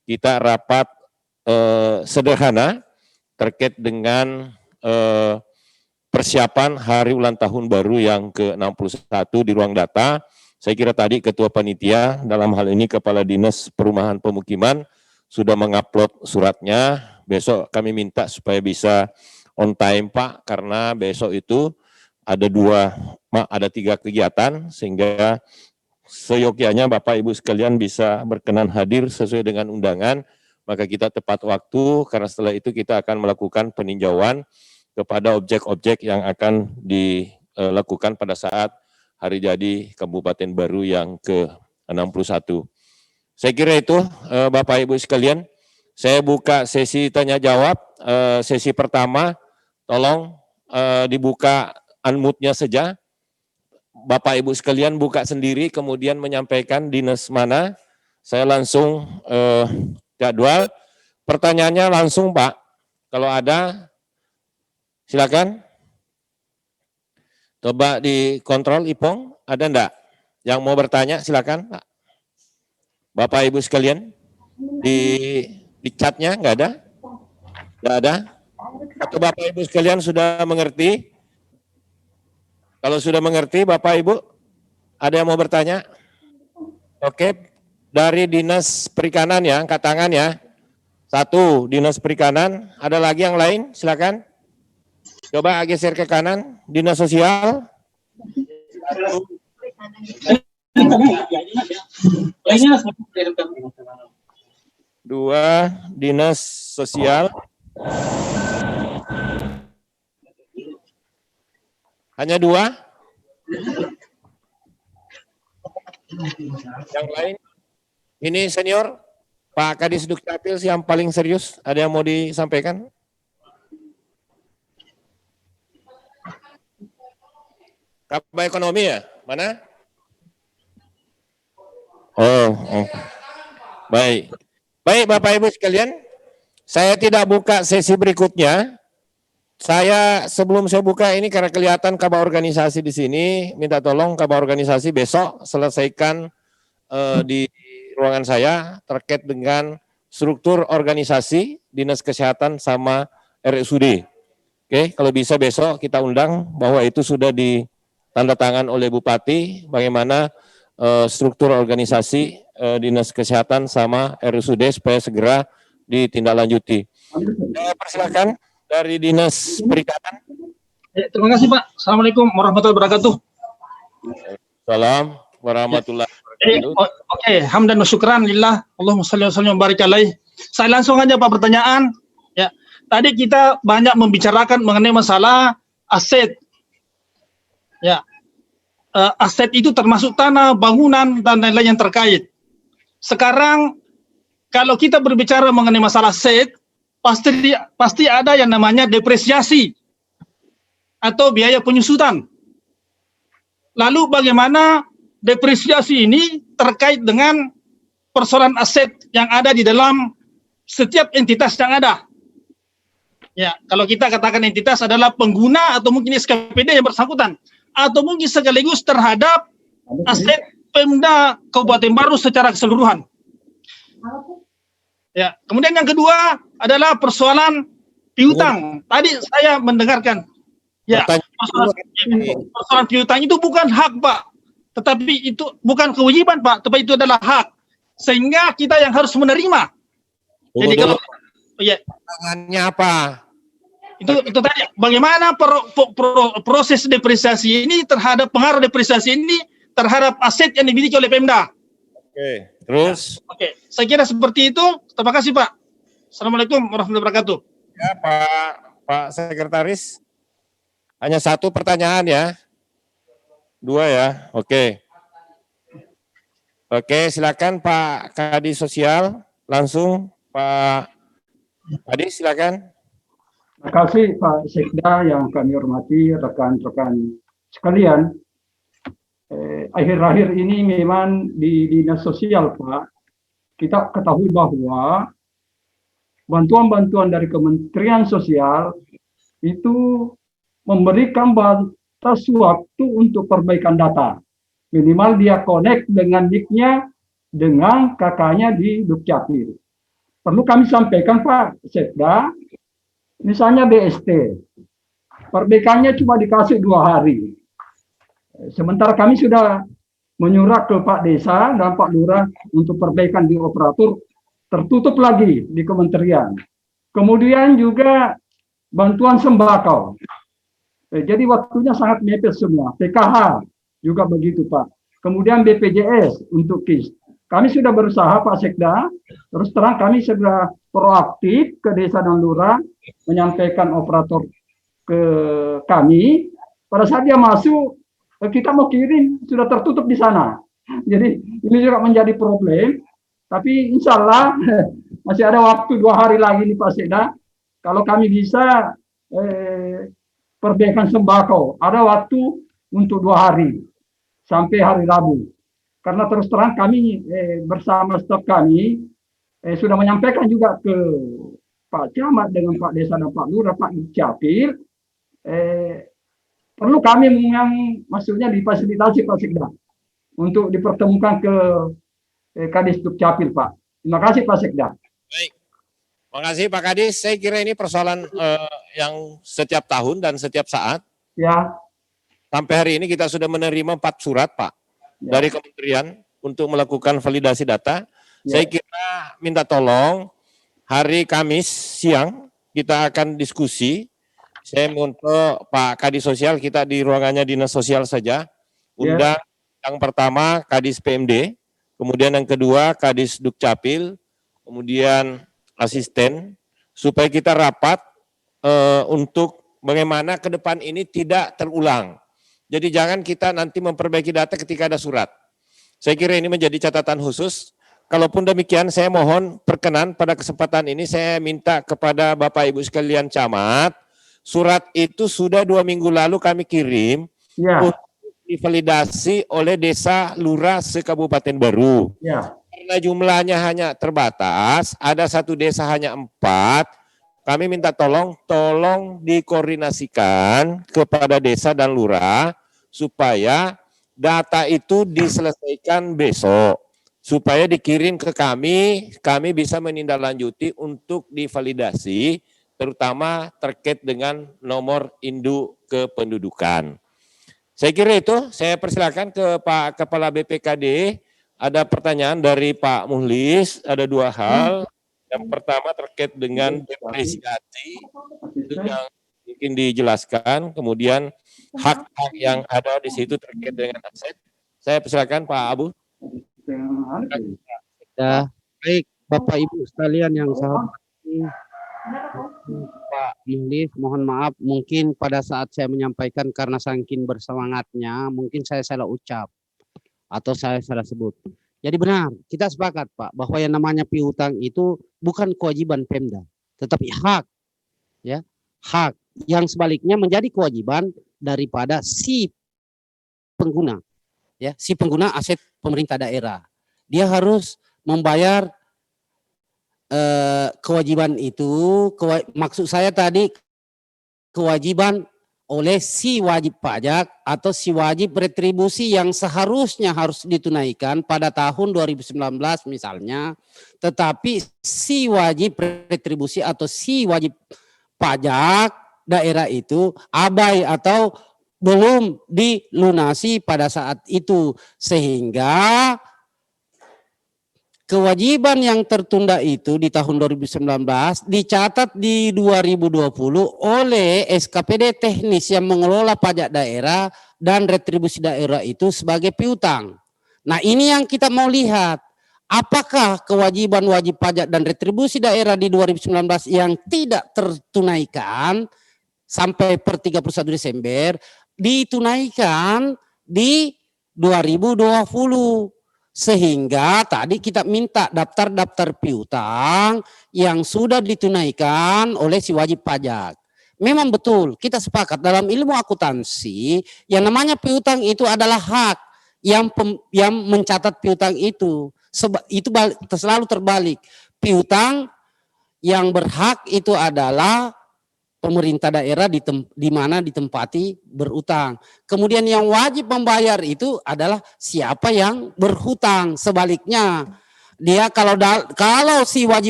kita rapat sederhana terkait dengan persiapan hari ulang tahun baru yang ke-61 di ruang data. Saya kira tadi Ketua Panitia, dalam hal ini Kepala Dinas Perumahan Pemukiman, sudah mengupload suratnya. Besok kami minta supaya bisa on time Pak, karena besok itu ada 3 kegiatan, sehingga seyogyanya Bapak Ibu sekalian bisa berkenan hadir sesuai dengan undangan, maka kita tepat waktu, karena setelah itu kita akan melakukan peninjauan kepada objek-objek yang akan dilakukan pada saat hari jadi Kabupaten Baru yang ke-61. Saya kira itu Bapak Ibu sekalian. Saya buka sesi tanya jawab. Sesi pertama, tolong dibuka unmute-nya saja. Bapak Ibu sekalian buka sendiri, kemudian menyampaikan dinas mana. Saya langsung jadwal. Pertanyaannya langsung Pak, kalau ada silakan. Coba dikontrol Ipong, ada enggak? Yang mau bertanya silakan Pak. Bapak Ibu sekalian, di chatnya enggak ada? Enggak ada? Atau Bapak Ibu sekalian sudah mengerti? Kalau sudah mengerti Bapak Ibu, ada yang mau bertanya? Oke, dari Dinas Perikanan ya, angkat tangan ya. 1, Dinas Perikanan, ada lagi yang lain? Silakan. Coba geser ke kanan, Dinas Sosial. 2, Dinas Sosial. Hanya 2? Yang lain? Ini senior, Pak Kadis Dukcapil yang paling serius, ada yang mau disampaikan? Kabah Ekonomi ya? Mana? Oh. Baik. Baik Bapak Ibu sekalian, saya tidak buka sesi berikutnya. Sebelum saya buka ini karena kelihatan Kabah Organisasi di sini, minta tolong Kabah Organisasi besok selesaikan di ruangan saya terkait dengan struktur organisasi Dinas Kesehatan sama RSUD. Oke, kalau bisa besok kita undang bahwa itu sudah tanda tangan oleh Bupati, bagaimana struktur organisasi Dinas Kesehatan sama RSUD supaya segera ditindaklanjuti. Persilakan dari Dinas Perikanan. Terima kasih Pak. Assalamualaikum warahmatullahi wabarakatuh. Assalamualaikum warahmatullahi wabarakatuh. Oke, hamdan wa syukran lillah. Allahumma shalli wa sallim wa barik alaih. Saya langsung aja Pak pertanyaan. Ya, tadi kita banyak membicarakan mengenai masalah aset. Ya, aset itu termasuk tanah, bangunan, dan lain-lain yang terkait. Sekarang kalau kita berbicara mengenai masalah aset, pasti ada yang namanya depresiasi atau biaya penyusutan. Lalu bagaimana depresiasi ini terkait dengan persoalan aset yang ada di dalam setiap entitas yang ada. Ya, kalau kita katakan entitas adalah pengguna atau mungkin SKPD yang bersangkutan, atau mungkin sekaligus terhadap aset Pemda Kabupaten Baru secara keseluruhan. Ya, kemudian yang kedua adalah persoalan piutang. Tadi saya mendengarkan, ya, persoalan piutang itu bukan hak Pak, tetapi itu bukan kewajiban Pak, tetapi itu adalah hak. Sehingga kita yang harus menerima. Jadi kalau ya, tangannya apa? Itu tadi bagaimana proses depresiasi ini terhadap pengaruh depresiasi ini terhadap aset yang dimiliki oleh Pemda. Oke, terus? Oke, saya kira seperti itu. Terima kasih Pak. Assalamualaikum warahmatullahi wabarakatuh. Ya Pak Sekretaris, hanya 1 pertanyaan ya? 2 ya, oke. Oke, silakan Pak Kadis Sosial, langsung Pak Kadis silakan. Terima kasih Pak Sekda yang kami hormati, rekan-rekan sekalian. Akhir-akhir ini memang di Dinas Sosial Pak, kita ketahui bahwa bantuan-bantuan dari Kementerian Sosial itu memberikan batas waktu untuk perbaikan data. Minimal dia connect dengan NIK-nya dengan kakaknya di Dukcapil. perlu kami sampaikan Pak Sekda, misalnya BST, perbaikannya cuma dikasih 2 hari. Sementara kami sudah menyurat ke Pak Desa dan Pak Lurah untuk perbaikan di operator, tertutup lagi di kementerian. Kemudian juga bantuan sembako. Jadi waktunya sangat mepet semua. PKH juga begitu Pak. Kemudian BPJS untuk KIS. Kami sudah berusaha Pak Sekda, terus terang kami sudah proaktif ke desa dan lurah menyampaikan operator ke kami. Pada saat dia masuk, kita mau kirim sudah tertutup di sana. Jadi ini juga menjadi problem. Tapi insya Allah masih ada waktu 2 hari lagi nih Pak Sekda. Kalau kami bisa perbaikan sembako, ada waktu untuk 2 hari sampai hari Rabu. Karena terus terang kami bersama staf kami sudah menyampaikan juga ke Pak Camat dengan Pak Desa dan Pak Lurah, Pak Capil, perlu kami yang maksudnya difasilitasi Pak Sekda untuk dipertemukan ke Kadis Dukcapil Pak. Terima kasih Pak Sekda. Baik. Terima kasih Pak Kadis. Saya kira ini persoalan yang setiap tahun dan setiap saat. Ya. Sampai hari ini kita sudah menerima 4 surat Pak dari kementerian untuk melakukan validasi data. Saya kira minta tolong hari Kamis siang kita akan diskusi. Saya untuk Pak Kadis Sosial, kita di ruangannya Dinas Sosial saja. Undang yang pertama Kadis PMD, kemudian yang kedua Kadis Dukcapil, kemudian asisten, supaya kita rapat untuk bagaimana ke depan ini tidak terulang. Jadi jangan kita nanti memperbaiki data ketika ada surat. Saya kira ini menjadi catatan khusus. Kalaupun demikian saya mohon perkenan pada kesempatan ini saya minta kepada Bapak Ibu sekalian camat, surat itu sudah 2 minggu lalu kami kirim untuk divalidasi oleh desa lurah se-Kabupaten Baru. Karena jumlahnya hanya terbatas, ada 1 desa hanya 4, kami minta tolong dikoordinasikan kepada desa dan lurah supaya data itu diselesaikan besok, supaya dikirim ke kami bisa menindaklanjuti untuk divalidasi, terutama terkait dengan nomor induk kependudukan. Saya kira itu, saya persilakan ke Pak Kepala BPKD, ada pertanyaan dari Pak Muhlis, ada 2 hal. Yang pertama terkait dengan depresiasi, itu yang mungkin dijelaskan, kemudian hak-hak yang ada di situ terkait dengan aset. Saya persilakan Pak Abu. Ya, baik Bapak Ibu sekalian yang saya hormati, Pak Muhlis, mohon maaf mungkin pada saat saya menyampaikan karena saking bersemangatnya mungkin saya salah ucap atau saya salah sebut. Jadi benar, kita sepakat Pak bahwa yang namanya piutang itu bukan kewajiban Pemda, tetapi hak, ya, hak yang sebaliknya menjadi kewajiban daripada si pengguna, ya, si pengguna aset pemerintah daerah. Dia harus membayar kewajiban itu, maksud saya tadi kewajiban oleh si wajib pajak atau si wajib retribusi yang seharusnya harus ditunaikan pada tahun 2019 misalnya, tetapi si wajib retribusi atau si wajib pajak daerah itu abai atau belum dilunasi pada saat itu, sehingga kewajiban yang tertunda itu di tahun 2019 dicatat di 2020 oleh SKPD teknis yang mengelola pajak daerah dan retribusi daerah itu sebagai piutang. Nah ini yang kita mau lihat, apakah kewajiban wajib pajak dan retribusi daerah di 2019 yang tidak tertunaikan sampai per 31 Desember ditunaikan di 2020. Sehingga tadi kita minta daftar-daftar piutang yang sudah ditunaikan oleh si wajib pajak. Memang betul, kita sepakat dalam ilmu akuntansi yang namanya piutang itu adalah hak yang mencatat piutang itu. Itu selalu terbalik. Piutang yang berhak itu adalah pemerintah daerah di mana ditempati berutang. Kemudian yang wajib membayar itu adalah siapa yang berhutang. Sebaliknya, dia kalau si wajib